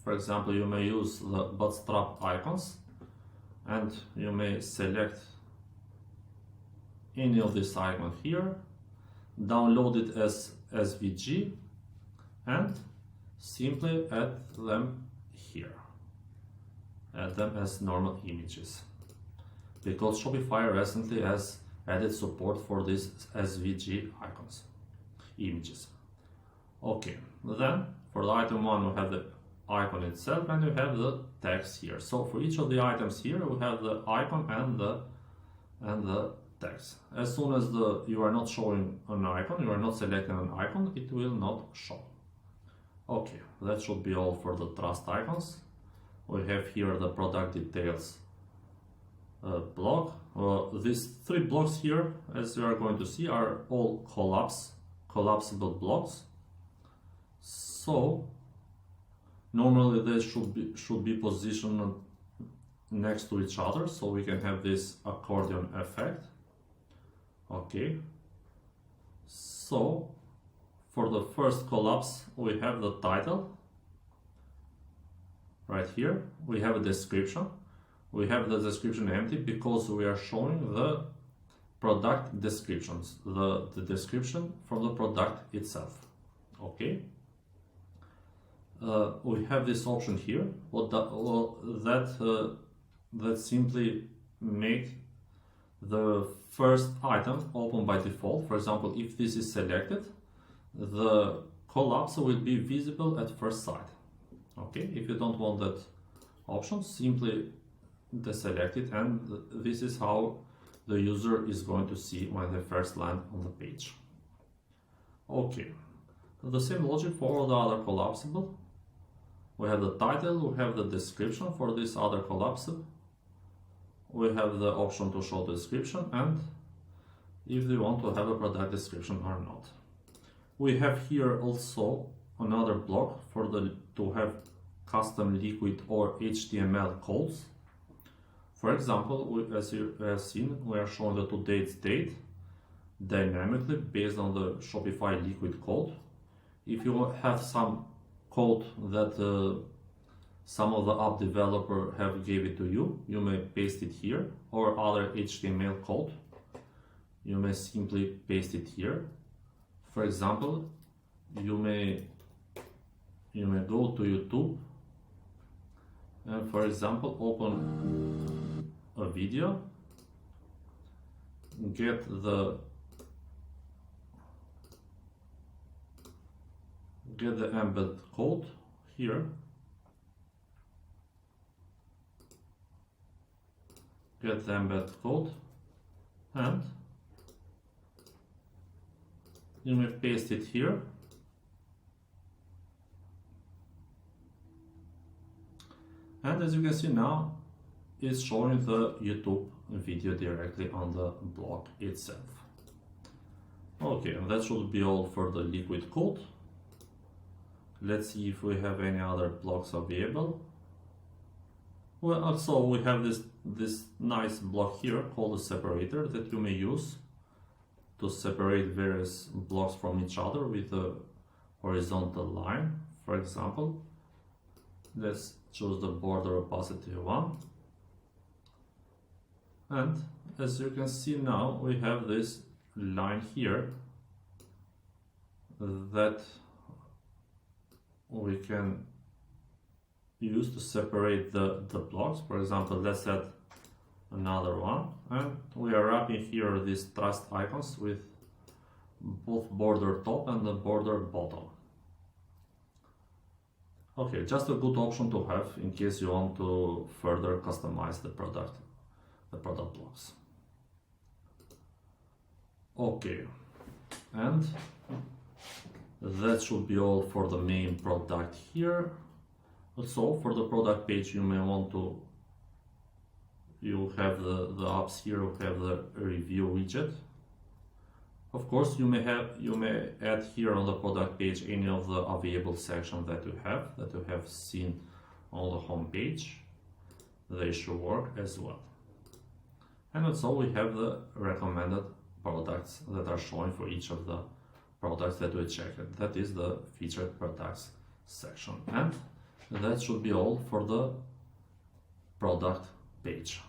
For example, you may use the Bootstrap icons, and you may select any of these icons here, download it as SVG, and simply add them here. Add them as normal images, because Shopify recently has added support for these SVG icons, images. Okay, then for the item 1 we have the icon itself, and we have the text here. So for each of the items here we have the icon and the text. As soon as you are not showing an icon, you are not selecting an icon, it will not show. Okay, that should be all for the trust icons. We have here the product details block. These 3 blocks here, as you are going to see, are all collapsible blocks. So normally they should be positioned next to each other, so we can have this accordion effect. Okay, so for the first collapse we have the title right here, we have a description. We have the description empty because we are showing the product descriptions, the description from the product itself. Okay, we have this option here. That simply make the first item open by default. For example, if this is selected, the collapse will be visible at first sight. Okay, if you don't want that option, simply deselect it, and this is how the user is going to see when they first land on the page. Okay, the same logic for all the other collapsible. We have the title, we have the description for this other collapsible. We have the option to show the description, and if they want to have a product description or not. We have here also another block to have custom liquid or HTML codes. For example, as you have seen, we are showing the today's date dynamically based on the Shopify liquid code. If you have some code that some of the app developer have gave it to you, you may paste it here, or other HTML code, you may simply paste it here. For example, you may go to YouTube and, for example, open a video, get the embed code here, get the embed code, and you may paste it here. And as you can see now, it's showing the YouTube video directly on the blog itself. Okay, and that should be all for the liquid code. Let's see if we have any other blocks available. Well, also we have this nice block here called a separator that you may use to separate various blocks from each other with a horizontal line. For example, let's choose the border opacity 1. And as you can see now, we have this line here that we can use to separate the blocks. For example, let's add another one, and we are wrapping here these trust icons with both border top and the border bottom. Okay, just a good option to have in case you want to further customize the product blocks. Okay, and that should be all for the main product here. Also, for the product page, you may want to, you have the apps here, you have the review widget. Of course, you may add here on the product page any of the available sections that you have seen on the home page. They should work as well. And also we have the recommended products that are showing for each of the products that we checked. That is the featured products section. And that should be all for the product page.